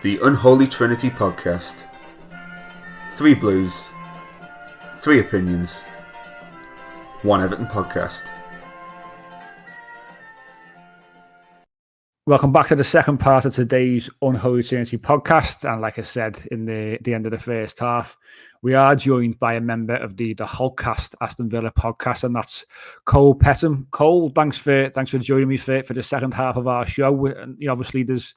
The Unholy Trinity Podcast. 3 Blues, 3 Opinions, 1 Everton Podcast. Welcome back to the second part of today's Unholy Trinity Podcast. And like I said in the end of the first half, we are joined by a member of the Holtecast Aston Villa podcast, and that's Cole Pettem. Cole, thanks for joining me for the second half of our show. And obviously there's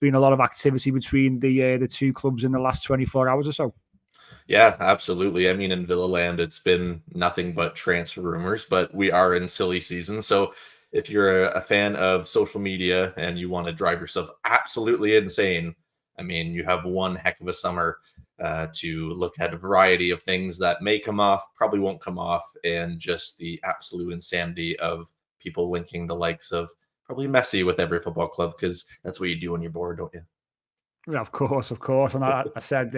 been a lot of activity between the two clubs in the last 24 hours or so. Yeah, absolutely. I mean, in Villa land, it's been nothing but transfer rumors, but we are in silly season. So if you're a fan of social media and you want to drive yourself absolutely insane, I mean, you have one heck of a summer to look at a variety of things that may come off, probably won't come off, and just the absolute insanity of people linking the likes of probably Messi with every football club, because that's what you do when you're bored, don't you? Yeah, of course. And I said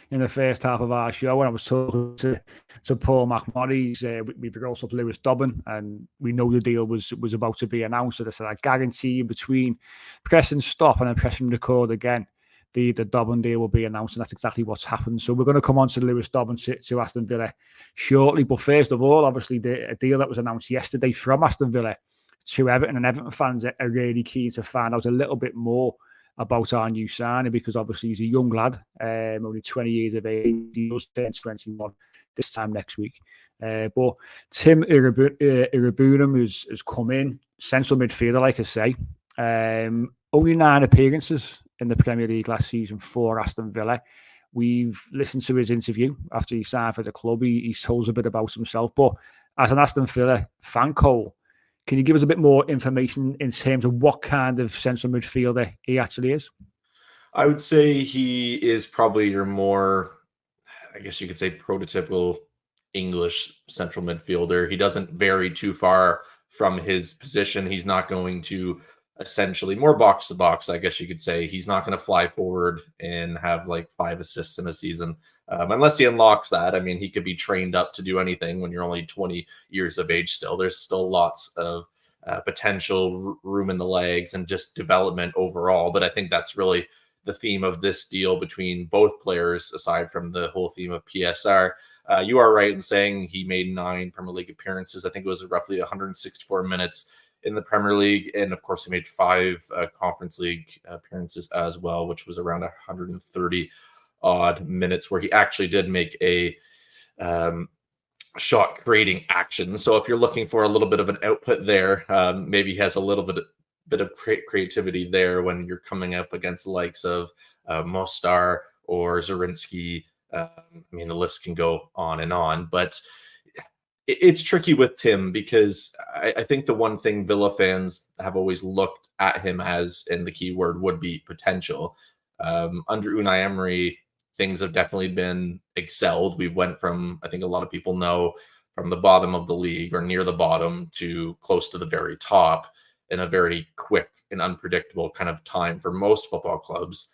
in the first half of our show when I was talking to Paul McMurray, we brought up Lewis Dobbin, and we know the deal was about to be announced. So I said, I guarantee in between pressing stop and then pressing record again, the Dobbin deal will be announced, and that's exactly what's happened. So we're going to come on to Lewis Dobbin to Aston Villa shortly. But first of all, obviously, a deal that was announced yesterday from Aston Villa to Everton, and Everton fans are really keen to find out a little bit more about our new signing, because obviously he's a young lad, only 20 years of age. He does turn 21 this time next week. But Tim Iroegbunam has come in, central midfielder, like I say. Only 9 appearances in the Premier League last season for Aston Villa. We've listened to his interview after he signed for the club. He told us a bit about himself. But as an Aston Villa fan, Cole, can you give us a bit more information in terms of what kind of central midfielder he actually is? I would say he is probably your more, I guess you could say, prototypical English central midfielder. He doesn't vary too far from his position. He's not going to essentially more box to box, I guess you could say. He's not going to fly forward and have like 5 assists in a season. Unless he unlocks that. I mean, he could be trained up to do anything when you're only 20 years of age still. There's still lots of potential room in the legs and just development overall. But I think that's really the theme of this deal between both players, aside from the whole theme of PSR. You are right in saying he made 9 Premier League appearances. I think it was roughly 164 minutes in the Premier League. And of course, he made 5 Conference League appearances as well, which was around 130 odd minutes where he actually did make a shot creating action. So if you're looking for a little bit of an output there, maybe he has a little bit of creativity there when you're coming up against the likes of Mostar or Zorinsky. I mean, the list can go on and on, but it's tricky with Tim because I think the one thing Villa fans have always looked at him as, and the key word would be potential. Under Unai Emery, things have definitely been excelled. We've went from, I think a lot of people know, from the bottom of the league or near the bottom to close to the very top in a very quick and unpredictable kind of time for most football clubs.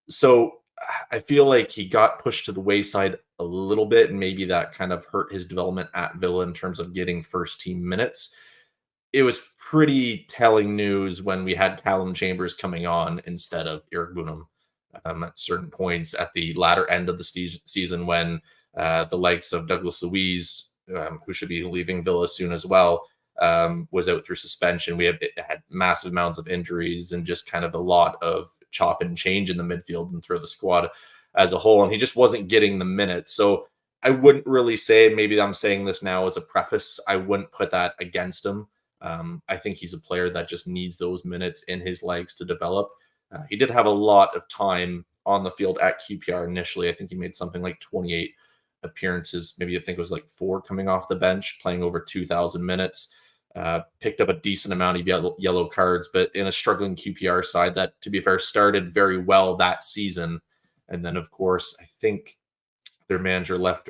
So I feel like he got pushed to the wayside a little bit, and maybe that kind of hurt his development at Villa in terms of getting first team minutes. It was pretty telling news when we had Callum Chambers coming on instead of Iroegbunam at certain points at the latter end of the season when the likes of Douglas Luiz, who should be leaving Villa soon as well, was out through suspension. We had massive amounts of injuries and just kind of a lot of chop and change in the midfield and through the squad as a whole. And he just wasn't getting the minutes. So I wouldn't really say, maybe I'm saying this now as a preface, I wouldn't put that against him. I think he's a player that just needs those minutes in his legs to develop. He did have a lot of time on the field at QPR initially. I think he made something like 28 appearances. Maybe I think it was like 4 coming off the bench, playing over 2,000 minutes. Picked up a decent amount of yellow cards, but in a struggling QPR side that, to be fair, started very well that season. And then, of course, I think their manager left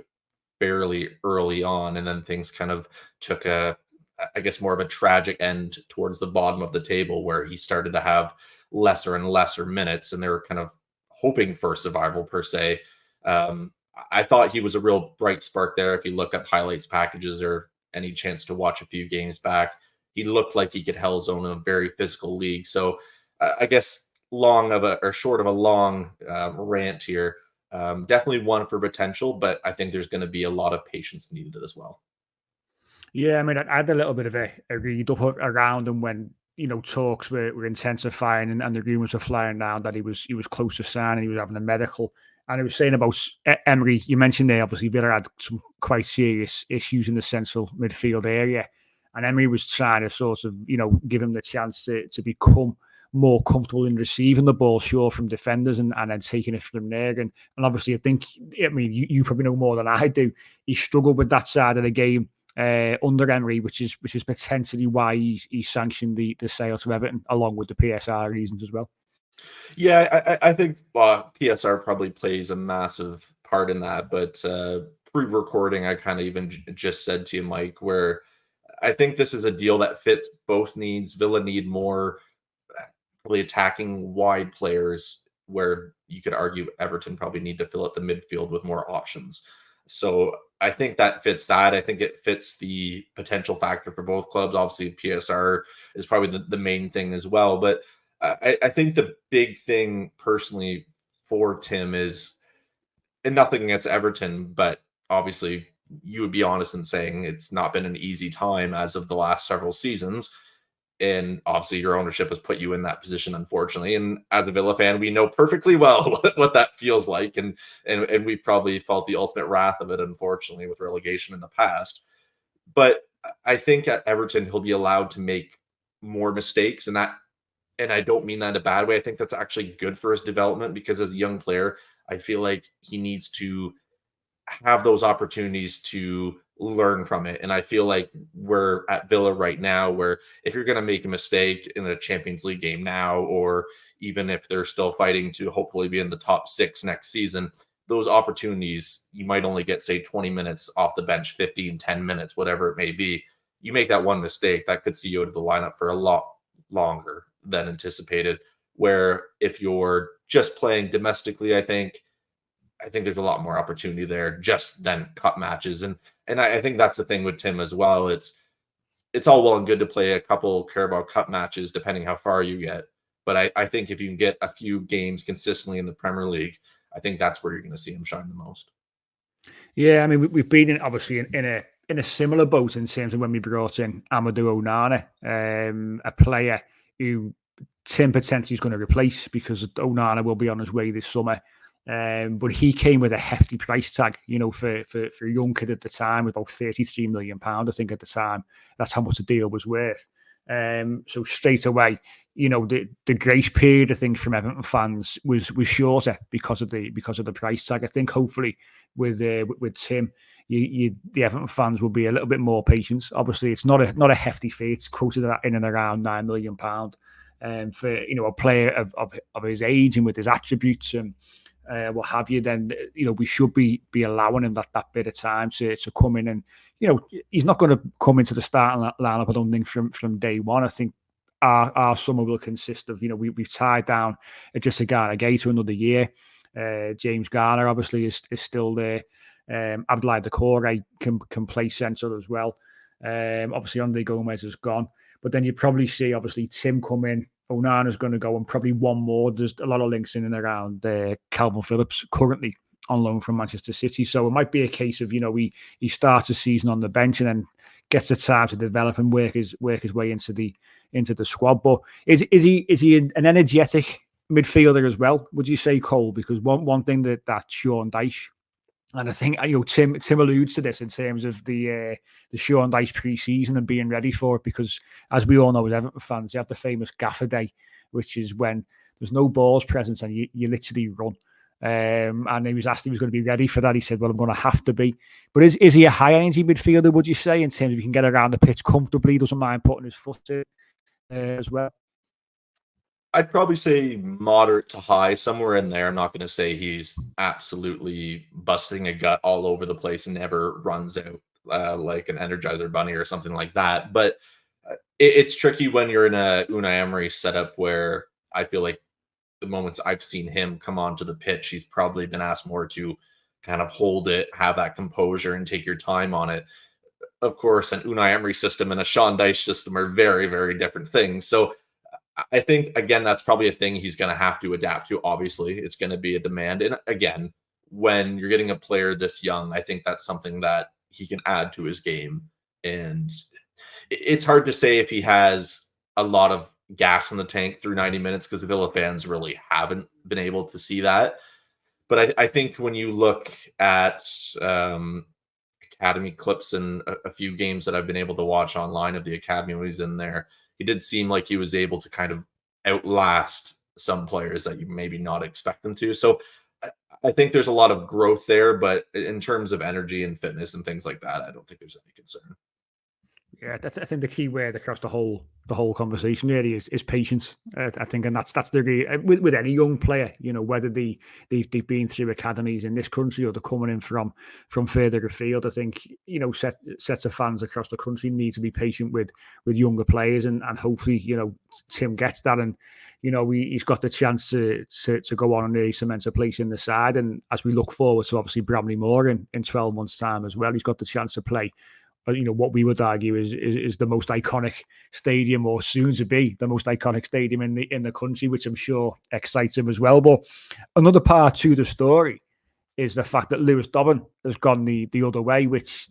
fairly early on, and then things kind of took I guess, more of a tragic end towards the bottom of the table, where he started to have lesser and lesser minutes, and they were kind of hoping for survival per se. I thought he was a real bright spark there. If you look up highlights packages or any chance to watch a few games back, he looked like he could hell zone in a very physical league. So I guess short of a long rant here. Definitely one for potential, but I think there's going to be a lot of patience needed as well. Yeah, I mean, I had a little bit of a read up around him when talks were intensifying and the rumours were flying around that he was close to signing, he was having a medical, and he was saying about Emery. You mentioned there, obviously Villa had some quite serious issues in the central midfield area, and Emery was trying to sort of give him the chance to become more comfortable in receiving the ball, sure, from defenders and then taking it from there. And obviously, I mean, you probably know more than I do. He struggled with that side of the game under Emery, which is potentially why he's sanctioned the sale to Everton, along with the PSR reasons as well. Yeah, I think PSR probably plays a massive part in that. But pre-recording, I kind of even just said to you, Mike, where I think this is a deal that fits both needs. Villa need more probably attacking wide players, where you could argue Everton probably need to fill out the midfield with more options. So I think that fits that. I think it fits the potential factor for both clubs. Obviously, PSR is probably the main thing as well. But I think the big thing personally for Tim is, and nothing against Everton, but obviously you would be honest in saying it's not been an easy time as of the last several seasons. And obviously your ownership has put you in that position, unfortunately. And as a Villa fan, we know perfectly well what that feels like. And we've probably felt the ultimate wrath of it, unfortunately, with relegation in the past. But I think at Everton, he'll be allowed to make more mistakes. And I don't mean that in a bad way. I think that's actually good for his development, because as a young player, I feel like he needs to have those opportunities to learn from it. And I feel like we're at Villa right now, where if you're going to make a mistake in a Champions League game now, or even if they're still fighting to hopefully be in the top 6 next season, those opportunities, you might only get, say, 20 minutes off the bench, 15, 10 minutes, whatever it may be. You make that one mistake, that could see you out of the lineup for a lot longer than anticipated. Where if you're just playing domestically, I think there's a lot more opportunity there just than cup matches. And I think that's the thing with Tim as well. It's all well and good to play a couple Carabao Cup matches, depending how far you get. But I think if you can get a few games consistently in the Premier League, I think that's where you're going to see him shine the most. Yeah, I mean, we've been obviously in a similar boat in terms of when we brought in Amadou Onana, a player who Tim potentially is going to replace, because Onana will be on his way this summer. But he came with a hefty price tag, for a young kid at the time, about £33 million, I think at the time. That's how much the deal was worth. So straight away, the grace period, I think, from Everton fans was shorter because of the price tag. I think hopefully with Tim, the Everton fans will be a little bit more patient. Obviously, it's not a hefty fee. It's quoted at in and around £9 million, for a player of his age and with his attributes and what have you. Then we should be allowing him that bit of time to come in, and he's not going to come into the starting lineup, I don't think, from day one. I think our summer will consist of we've tied down just a Garner Gay to another year. James Garner obviously is still there. Abdoulaye Doucouré can play centre as well. Obviously Andre Gomez is gone, but then you probably see obviously Tim come in. Onana's going to go, and probably one more. There's a lot of links in and around Calvin Phillips, currently on loan from Manchester City. So it might be a case of he starts the season on the bench and then gets the time to develop and work his way into the squad. But is he an energetic midfielder as well, would you say, Cole? Because one thing that Sean Dyche, and I think Tim alludes to this in terms of the Sean Dyche pre-season and being ready for it, because as we all know as Everton fans, you have the famous gaffer day, which is when there's no balls present and you literally run. And he was asked if he was going to be ready for that. He said, well, I'm going to have to be. But is he a high energy midfielder, would you say, in terms of he can get around the pitch comfortably, doesn't mind putting his foot in as well? I'd probably say moderate to high, somewhere in there. I'm not going to say he's absolutely busting a gut all over the place and never runs out like an Energizer Bunny or something like that. But it's tricky when you're in a Unai Emery setup, where I feel like the moments I've seen him come onto the pitch, he's probably been asked more to kind of hold it, have that composure, and take your time on it. Of course, an Unai Emery system and a Sean Dyche system are very, very different things. So I think, again, that's probably a thing he's going to have to adapt to. Obviously, it's going to be a demand. And again, when you're getting a player this young, I think that's something that he can add to his game. And it's hard to say if he has a lot of gas in the tank through 90 minutes because the Villa fans really haven't been able to see that. But I think when you look at academy clips and a few games that I've been able to watch online of the academy when he's in there, he did seem like he was able to kind of outlast some players that you maybe not expect him to. So I think there's a lot of growth there, but in terms of energy and fitness and things like that, I don't think there's any concern. Yeah, I think the key word across the whole conversation really is patience. I think, and that's the with any young player, whether they've been through academies in this country or they're coming in from further afield. I think sets of fans across the country need to be patient with younger players, and hopefully Tim gets that, and he's got the chance to go on and really cement a place in the side. And as we look forward to obviously Bramley Moore in 12 months' time as well, he's got the chance to play what we would argue is the most iconic stadium, or soon to be the most iconic stadium in the country, which I'm sure excites him as well. But another part to the story is the fact that Lewis Dobbin has gone the other way, which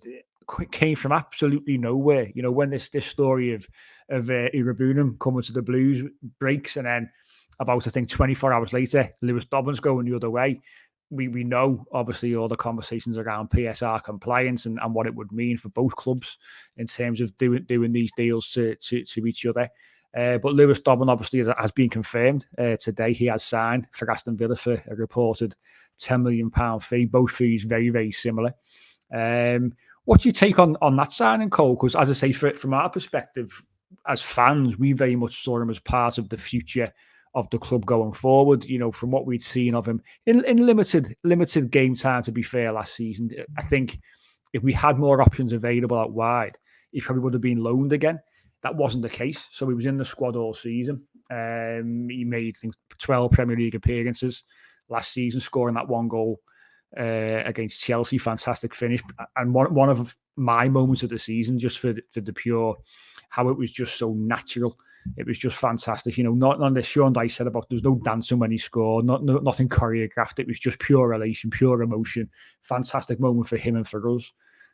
came from absolutely nowhere. When this story of Iroegbunam coming to the Blues breaks, and then about, I think, 24 hours later, Lewis Dobbin's going the other way. We know, obviously, all the conversations around PSR compliance and what it would mean for both clubs in terms of doing these deals to each other. But Lewis Dobbin obviously has been confirmed today. He has signed for Aston Villa for a reported £10 million fee. Both fees very, very similar. What's your take on that signing, Cole? Because as I say, from our perspective as fans, we very much saw him as part of the future of the club going forward. From what we'd seen of him in limited game time, to be fair, last season, I think if we had more options available out wide, he probably would have been loaned again. That wasn't the case. So he was in the squad all season. He made, I think, 12 Premier League appearances last season, scoring that one goal against Chelsea. Fantastic finish. And one of my moments of the season, just for the pure, how it was just so natural. It was just fantastic. Not on the Sean Dyche said about there's no dancing when he scored, nothing choreographed. It was just pure relation, pure emotion. Fantastic moment for him and for us.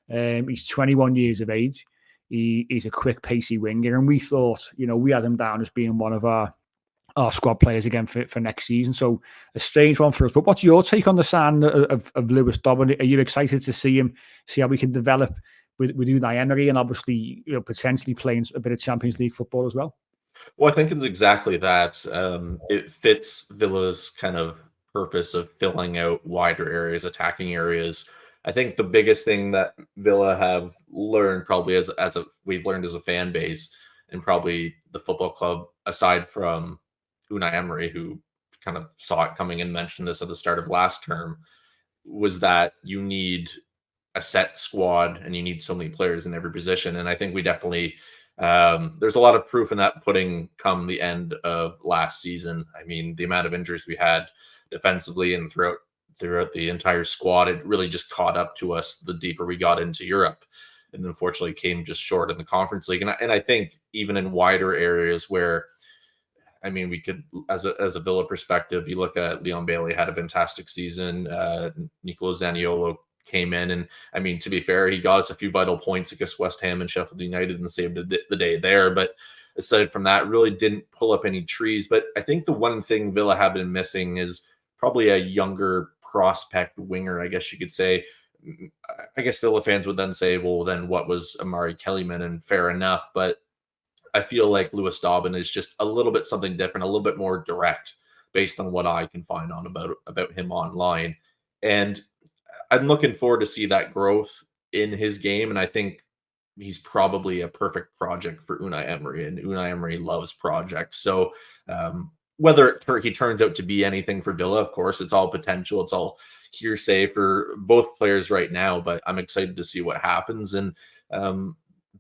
He's 21 years of age. He's a quick, pacey winger, and we thought, we had him down as being one of our squad players again for next season. So a strange one for us. But what's your take on the sign of Lewis Dobbin? Are you excited to see how we can develop with Unai Emery, and obviously potentially playing a bit of Champions League football as well? Well, I think it's exactly that. It fits Villa's kind of purpose of filling out wider areas, attacking areas. I think the biggest thing that Villa have learned, probably we've learned as a fan base, and probably the football club, aside from Unai Emery, who kind of saw it coming and mentioned this at the start of last term, was that you need a set squad and you need so many players in every position. And I think we definitely... there's a lot of proof in that pudding come the end of last season. I mean, the amount of injuries we had defensively and throughout the entire squad, it really just caught up to us the deeper we got into Europe, and unfortunately came just short in the Conference League. And I think even in wider areas where, I mean, we could, as a Villa perspective, you look at Leon Bailey had a fantastic season. Nicolo Zaniolo came in, and I mean, to be fair, he got us a few vital points against West Ham and Sheffield United and saved the day there. But aside from that, really didn't pull up any trees. But I think the one thing Villa have been missing is probably a younger prospect winger, I guess you could say. I guess Villa fans would then say, well, then what was Amari Kellyman? And fair enough. But I feel like Lewis Dobbin is just a little bit something different, a little bit more direct based on what I can find on about him online. And I'm looking forward to see that growth in his game. And I think he's probably a perfect project for Unai Emery, and Unai Emery loves projects. So whether he turns out to be anything for Villa, of course, it's all potential. It's all hearsay for both players right now, but I'm excited to see what happens. And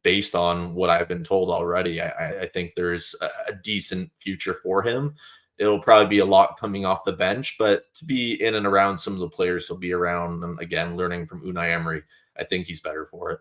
based on what I've been told already, I think there's a decent future for him. It'll probably be a lot coming off the bench, but to be in and around some of the players he'll be around, and again, learning from Unai Emery, I think he's better for it.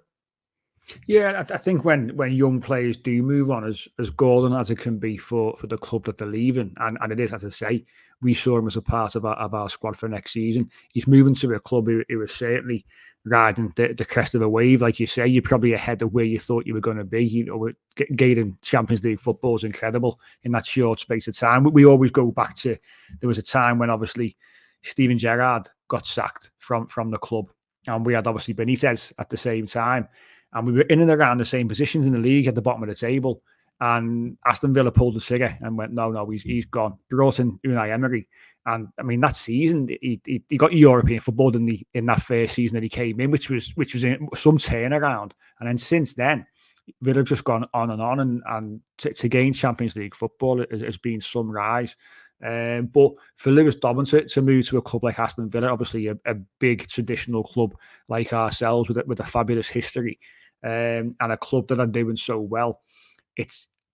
Yeah, I think when young players do move on, as golden as it can be for the club that they're leaving, and it is, as I say, we saw him as a part of our squad for next season. He's moving to a club who was certainly riding the crest of a wave. Like you say, you're probably ahead of where you thought you were going to be. You know, gaining Champions League football is incredible in that short space of time. We always go back to, there was a time when obviously Steven Gerrard got sacked from the club, and we had obviously Benitez at the same time. And we were in and around the same positions in the league at the bottom of the table. And Aston Villa pulled the trigger and went, no, he's gone. Brought in Unai Emery. And I mean, that season, he got European football in that first season that he came in, which was some turnaround. And then since then, Villa have just gone on and to gain Champions League football has been some rise. But for Lewis Dobbin to move to a club like Aston Villa, obviously a big traditional club like ourselves with a fabulous history, and a club that are doing so well,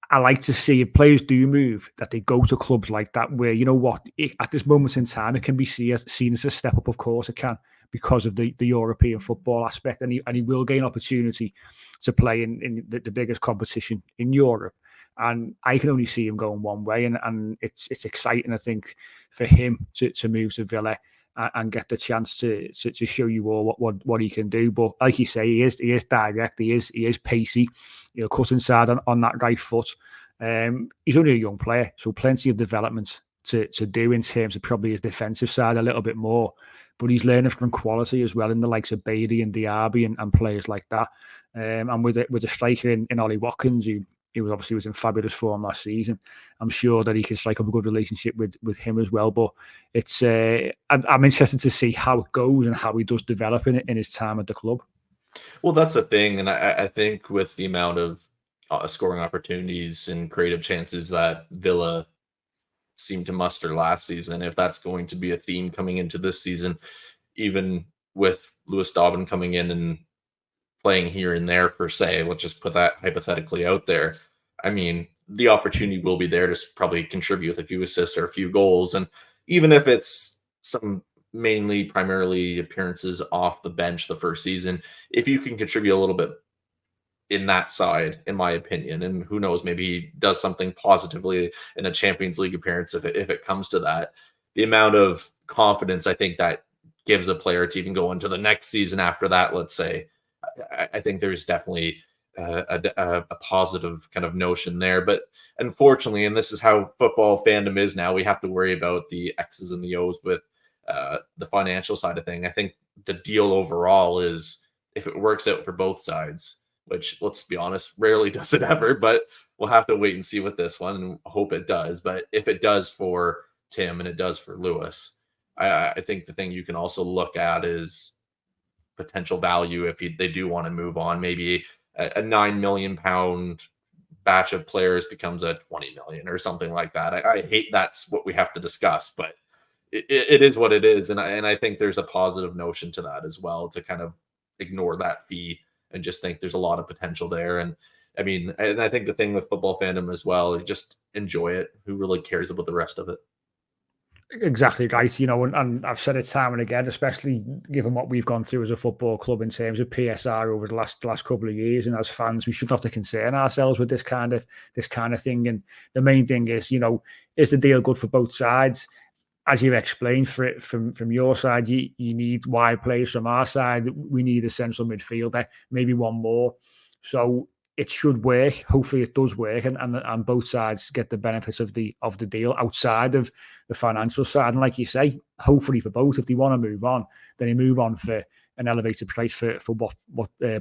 I like to see if players do move, that they go to clubs like that where, you know what, at this moment in time, it can be seen as a step up. Of course it can, because of the European football aspect, and he will gain opportunity to play in the biggest competition in Europe. And I can only see him going one way, and it's exciting, I think, for him to move to Villa and get the chance to show you all what he can do. But like you say, he is direct, he is pacey, cut inside on that right foot. He's only a young player, so plenty of development to do in terms of probably his defensive side a little bit more. But he's learning from quality as well in the likes of Bailey and Diaby and players like that. And with a striker in Ollie Watkins, who was in fabulous form last season. I'm sure that he can strike up a good relationship with him as well. But it's I'm interested to see how it goes and how he does develop in his time at the club. Well, that's the thing, and I think with the amount of scoring opportunities and creative chances that Villa seemed to muster last season, if that's going to be a theme coming into this season, even with Lewis Dobbin coming in and playing here and there per se, let's just put that hypothetically out there. I mean, the opportunity will be there to probably contribute with a few assists or a few goals. And even if it's some primarily appearances off the bench the first season, if you can contribute a little bit in that side, in my opinion, and who knows, maybe he does something positively in a Champions League appearance if it comes to that, the amount of confidence I think that gives a player to even go into the next season after that, let's say, I think there's definitely a positive kind of notion there. But unfortunately, and this is how football fandom is now, we have to worry about the X's and the O's with the financial side of thing. I think the deal overall is, if it works out for both sides, which, let's be honest, rarely does it ever, but we'll have to wait and see with this one and hope it does. But if it does for Tim and it does for Lewis, I think the thing you can also look at is potential value if they do want to move on. Maybe a £9 million batch of players becomes a 20 million or something like that. I hate that's what we have to discuss, but it is what it is. And I think there's a positive notion to that as well, to kind of ignore that fee and just think there's a lot of potential there. And I mean, and I think the thing with football fandom as well, you just enjoy it. Who really cares about the rest of it? Exactly right, and I've said it time and again, especially given what we've gone through as a football club in terms of PSR over the last couple of years, and as fans, we shouldn't have to concern ourselves with this kind of thing. And the main thing is, is the deal good for both sides? As you've explained, from your side, you need wide players. From our side, we need a central midfielder, maybe one more. So it should work. Hopefully it does work, and both sides get the benefits of the deal outside of the financial side. And like you say, hopefully for both, if they want to move on, then they move on for an elevated price for what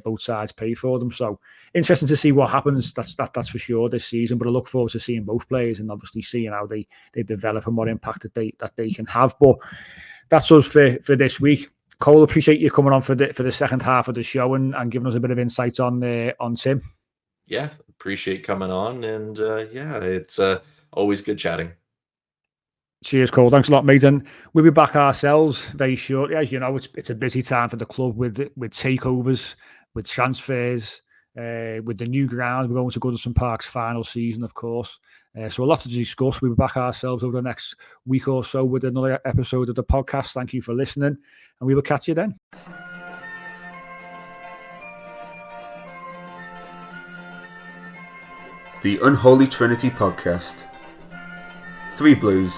both sides pay for them. So interesting to see what happens. That's for sure this season. But I look forward to seeing both players and obviously seeing how they develop and what impact that they can have. But that's us for this week. Cole, appreciate you coming on for the second half of the show and giving us a bit of insight on Tim. Yeah, appreciate coming on, and it's always good chatting. Cheers, Cole. Thanks a lot, mate. And we'll be back ourselves very shortly. As you know, it's a busy time for the club with takeovers, with transfers, with the new ground. We're going to Goodison Park's final season, of course. So a lot to discuss. We'll be back ourselves over the next week or so with another episode of the podcast. Thank you for listening, and we will catch you then. the Unholy Trinity podcast. 3 Blues,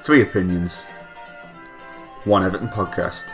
3 opinions, 1 Everton podcast.